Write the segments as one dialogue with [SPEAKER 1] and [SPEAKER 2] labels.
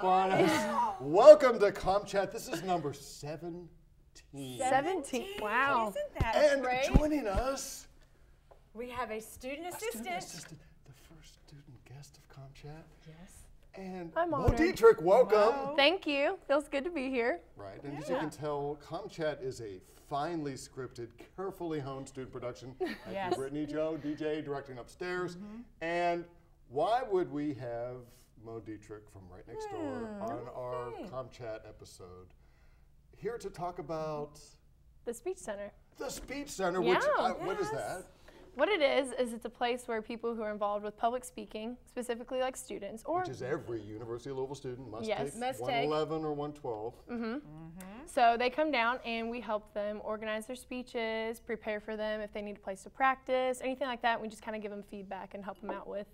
[SPEAKER 1] Welcome to Comm Chat. This is number 17.
[SPEAKER 2] 17. Wow.
[SPEAKER 3] Isn't that
[SPEAKER 1] And
[SPEAKER 3] great?
[SPEAKER 1] joining us,
[SPEAKER 3] We have a student assistant.
[SPEAKER 1] the first student guest of Comm Chat.
[SPEAKER 3] Yes.
[SPEAKER 1] And
[SPEAKER 2] I'm
[SPEAKER 1] Mo
[SPEAKER 2] honored.
[SPEAKER 1] Dietrich, welcome.
[SPEAKER 3] Wow.
[SPEAKER 2] Thank you. Feels good to be here.
[SPEAKER 1] Right, and as you can tell, Comm Chat is a finely scripted, carefully honed student production. Thank
[SPEAKER 3] Yes.
[SPEAKER 1] you, Brittany, Joe, DJ, directing upstairs. And why would we have Mo Dietrich from right next door on our Comm Chat episode here to talk about
[SPEAKER 2] The Speech Center.
[SPEAKER 1] the Speech Center,
[SPEAKER 2] Yeah.
[SPEAKER 1] which, what is that?
[SPEAKER 2] What it is it's a place where people who are involved with public speaking, specifically like students, or
[SPEAKER 1] Which is every University of Louisville student must
[SPEAKER 2] Yes.
[SPEAKER 1] take
[SPEAKER 3] Must take.
[SPEAKER 1] 111 or 112.
[SPEAKER 2] so they come down and we help them organize their speeches, prepare for them if they need a place to practice, anything like that. We just kind of give them feedback and help them out with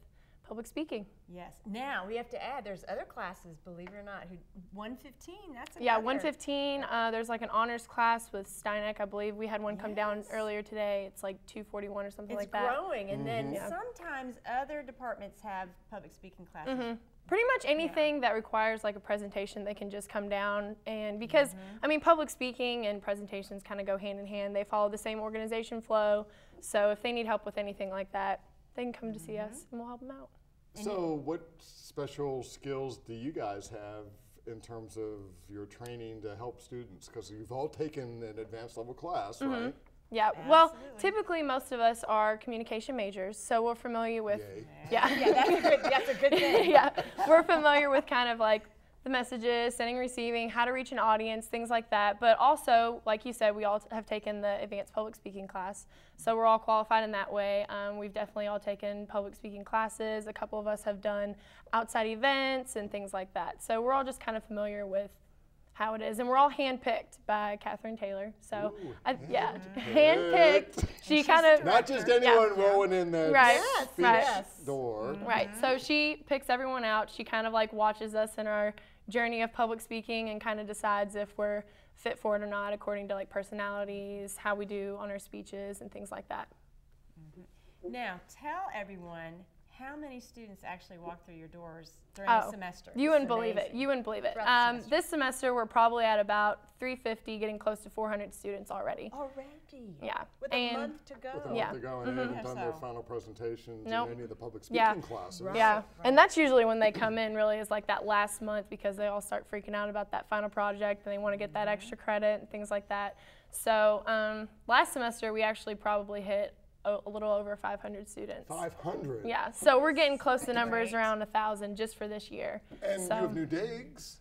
[SPEAKER 2] public speaking.
[SPEAKER 3] Yes. Now we have to add. There's other classes, believe it or not. 115. That's
[SPEAKER 2] Yeah,
[SPEAKER 3] another.
[SPEAKER 2] 115. There's like an honors class with Steineck, I believe. We had one come down
[SPEAKER 3] Yes.
[SPEAKER 2] earlier today. It's like 241 or something
[SPEAKER 3] It's
[SPEAKER 2] like that.
[SPEAKER 3] growing, and then
[SPEAKER 2] Yeah.
[SPEAKER 3] sometimes other departments have public speaking classes.
[SPEAKER 2] Pretty much anything that requires like a presentation, they can just come down. And because, I mean, public speaking and presentations kind of go hand in hand. They follow the same organization flow. So if they need help with anything like that, they can come to see us and we'll help them out.
[SPEAKER 1] So what special skills do you guys have in terms of your training to help students? Because you've all taken an advanced level class, right?
[SPEAKER 2] Yeah, well,
[SPEAKER 3] Absolutely.
[SPEAKER 2] typically most of us are communication majors, so we're familiar with,
[SPEAKER 1] Yay.
[SPEAKER 2] yeah,
[SPEAKER 3] That's a good thing.
[SPEAKER 2] yeah, we're familiar with kind of like the messages, sending, receiving, how to reach an audience, things like that. But also, like you said, we all have taken the advanced public speaking class, so we're all qualified in that way. We've definitely all taken public speaking classes. A couple of us have done outside events and things like that. So we're all just kind of familiar with how it is, and we're all handpicked by Catherine Taylor. So, yeah, handpicked. She kind of
[SPEAKER 1] Not just anyone rolling in that
[SPEAKER 2] Right.
[SPEAKER 3] Yes,
[SPEAKER 1] speech
[SPEAKER 3] yes.
[SPEAKER 1] door.
[SPEAKER 2] Right. So she picks everyone out. She kind of like watches us in our journey of public speaking and kind of decides if we're fit for it or not according to like personalities, how we do on our speeches and things like that.
[SPEAKER 3] Now tell everyone how many students actually walk through your doors during the semester.
[SPEAKER 2] You
[SPEAKER 3] It's
[SPEAKER 2] wouldn't believe it.
[SPEAKER 3] amazing.
[SPEAKER 2] You wouldn't believe it.
[SPEAKER 3] Throughout the semester.
[SPEAKER 2] This semester we're probably at about 350, getting close to 400 students already.
[SPEAKER 3] Already.
[SPEAKER 2] Yeah.
[SPEAKER 3] With
[SPEAKER 2] And-
[SPEAKER 3] a month to go.
[SPEAKER 1] With a
[SPEAKER 2] Yeah.
[SPEAKER 1] month to go, and they haven't done their
[SPEAKER 3] So-
[SPEAKER 1] final presentations
[SPEAKER 2] Nope.
[SPEAKER 1] in any of the public
[SPEAKER 2] Yeah.
[SPEAKER 1] speaking classes.
[SPEAKER 3] Right.
[SPEAKER 2] Yeah, and that's usually when they come in really is like that last month because they all start freaking out about that final project and they want to get that extra credit and things like that. So last semester we actually probably hit a little over 500 students.
[SPEAKER 1] 500.
[SPEAKER 2] Yeah, so we're getting close to numbers
[SPEAKER 3] Great.
[SPEAKER 2] around 1,000 just for this year.
[SPEAKER 1] And
[SPEAKER 2] So-
[SPEAKER 1] you have new digs,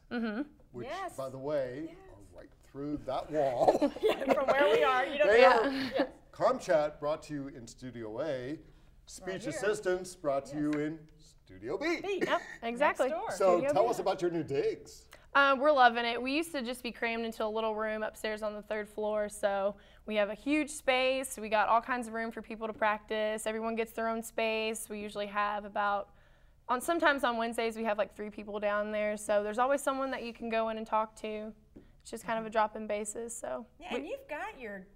[SPEAKER 1] which,
[SPEAKER 3] Yes.
[SPEAKER 1] by the way, are right through that wall.
[SPEAKER 3] From where we are, you don't
[SPEAKER 1] They
[SPEAKER 3] know.
[SPEAKER 1] are
[SPEAKER 3] Yes.
[SPEAKER 1] Comm Chat brought to you in Studio A. Speech
[SPEAKER 3] here.
[SPEAKER 1] Assistants brought to you in Studio B.
[SPEAKER 2] Yep, exactly.
[SPEAKER 3] Next door.
[SPEAKER 1] So
[SPEAKER 2] Studio
[SPEAKER 1] tell
[SPEAKER 2] B.
[SPEAKER 1] us about your new digs.
[SPEAKER 2] We're loving it. We used to just be crammed into a little room upstairs on the 3rd floor, so we have a huge space. We got all kinds of room for people to practice. Everyone gets their own space. We usually have sometimes on Wednesdays we have like 3 people down there, so there's always someone that you can go in and talk to. It's just kind of a drop-in basis, so.
[SPEAKER 3] Yeah, and you've got your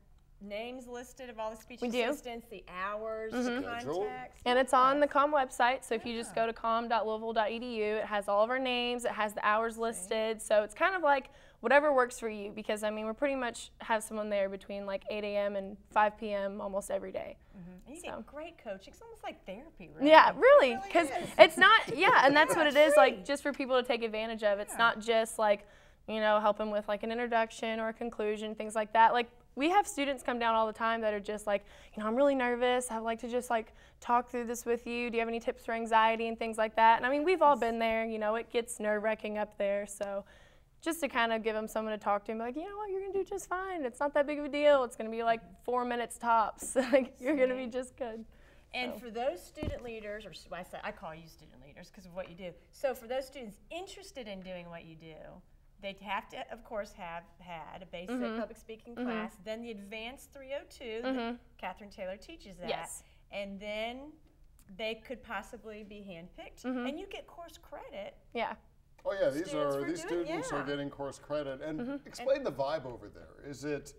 [SPEAKER 3] names listed of all the speech
[SPEAKER 2] We do.
[SPEAKER 3] assistants, the hours, the
[SPEAKER 1] Schedule.
[SPEAKER 3] contacts.
[SPEAKER 2] And it's on the Comm website, so if you just go to comm.louisville.edu, it has all of our names, it has the hours listed, so it's kind of like whatever works for you, because I mean, we pretty much have someone there between like 8 a.m. and 5 p.m. almost every day.
[SPEAKER 3] And you
[SPEAKER 2] So.
[SPEAKER 3] get great coaching. It's almost like therapy, right?
[SPEAKER 2] Yeah, really,
[SPEAKER 3] It really
[SPEAKER 2] because
[SPEAKER 3] is.
[SPEAKER 2] it's not, yeah, and that's what it is,
[SPEAKER 3] Free.
[SPEAKER 2] like, just for people to take advantage of. It's not just like, you know, helping with like an introduction or a conclusion, things like that. Like, we have students come down all the time that are just like, you know, I'm really nervous. I'd like to just like talk through this with you. Do you have any tips for anxiety and things like that? And I mean, we've all been there, you know, it gets nerve-wracking up there. So just to kind of give them someone to talk to and be like, you know what, you're going to do just fine. It's not that big of a deal. It's going to be like 4 minutes tops. Like, you're going to be just good.
[SPEAKER 3] And for those student leaders, or I call you student leaders because of what you do. So for those students interested in doing what you do, they have to, of course, have had a basic public speaking class, then the advanced 302 that Catherine Taylor teaches that,
[SPEAKER 2] Yes.
[SPEAKER 3] and then they could possibly be handpicked, and you get course credit.
[SPEAKER 2] Yeah.
[SPEAKER 1] Oh yeah, these
[SPEAKER 3] Students were doing-
[SPEAKER 1] students are
[SPEAKER 3] yeah.
[SPEAKER 1] getting course credit. And explain the vibe over there. Is it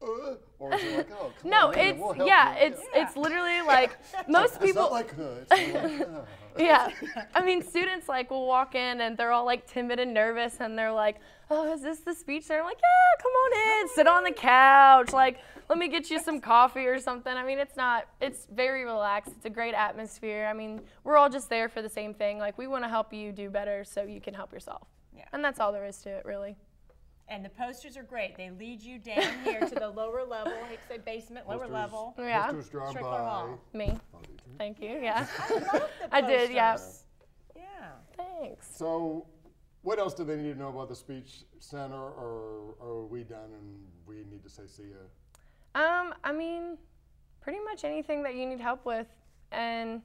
[SPEAKER 1] or is it like, oh, come
[SPEAKER 2] No,
[SPEAKER 1] on, man,
[SPEAKER 2] it's
[SPEAKER 1] we'll help
[SPEAKER 2] yeah,
[SPEAKER 1] you.
[SPEAKER 2] it's literally like most
[SPEAKER 1] It's
[SPEAKER 2] people.
[SPEAKER 1] not like, it's not like,
[SPEAKER 2] Yeah, I mean, students like will walk in and they're all like timid and nervous, and they're like, "Oh, is this the speech center?" I'm like, "Yeah, come on in, sit on the couch. Like, let me get you some coffee or something." I mean, it's very relaxed. It's a great atmosphere. I mean, we're all just there for the same thing. Like, we want to help you do better so you can help yourself.
[SPEAKER 3] Yeah.
[SPEAKER 2] And that's all there is to it, really.
[SPEAKER 3] And the posters are great. They lead you down here to the lower level. I hate to say basement, lower level.
[SPEAKER 2] Yeah.
[SPEAKER 1] Posters drawn
[SPEAKER 3] Strickler
[SPEAKER 1] by.
[SPEAKER 3] Hall.
[SPEAKER 2] Me.
[SPEAKER 1] Oh, did you?
[SPEAKER 2] Thank you. Yeah.
[SPEAKER 3] I love the posters.
[SPEAKER 2] I did. Yeah.
[SPEAKER 3] Yeah.
[SPEAKER 2] Thanks.
[SPEAKER 1] So, what else do they need to know about the speech center, or are we done and we need to say see ya?
[SPEAKER 2] I mean, pretty much anything that you need help with, and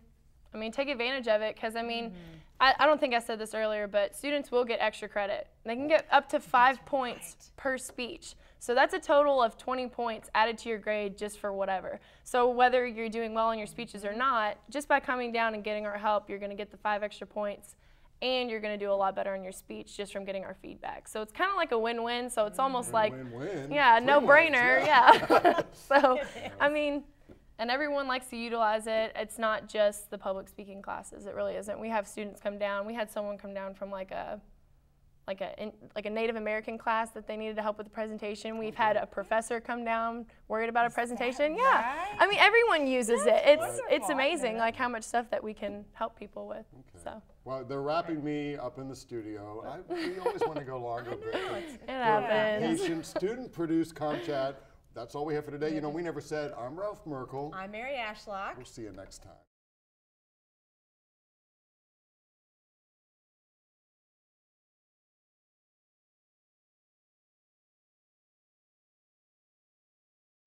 [SPEAKER 2] I mean, take advantage of it, because I mean, I don't think I said this earlier, but students will get extra credit. They can get up to 5 points per speech. So that's a total of 20 points added to your grade just for whatever. So whether you're doing well in your speeches or not, just by coming down and getting our help, you're going to get the 5 extra points, and you're going to do a lot better in your speech just from getting our feedback. So it's kind of like a win-win. So it's almost like,
[SPEAKER 1] Win-win.
[SPEAKER 2] yeah,
[SPEAKER 1] Pretty much,
[SPEAKER 2] no-brainer. Yeah. So, I mean, and everyone likes to utilize it. It's not just the public speaking classes. It really isn't. We have students come down. We had someone come down from like a Native American class that they needed to help with the presentation. We've had a professor come down worried about a presentation. Yeah.
[SPEAKER 3] right?
[SPEAKER 2] I mean, everyone uses it. It's
[SPEAKER 3] wonderful.
[SPEAKER 2] amazing like how much stuff that we can help people with.
[SPEAKER 1] Okay.
[SPEAKER 2] So
[SPEAKER 1] Well, they're wrapping me up in the studio. We always want to go longer, but
[SPEAKER 2] it happens.
[SPEAKER 1] patient, student-produced Comm Chat. That's all we have for today. You know, we never said, I'm Ralph Merkel.
[SPEAKER 3] I'm Mary Ashlock.
[SPEAKER 1] We'll see you next time.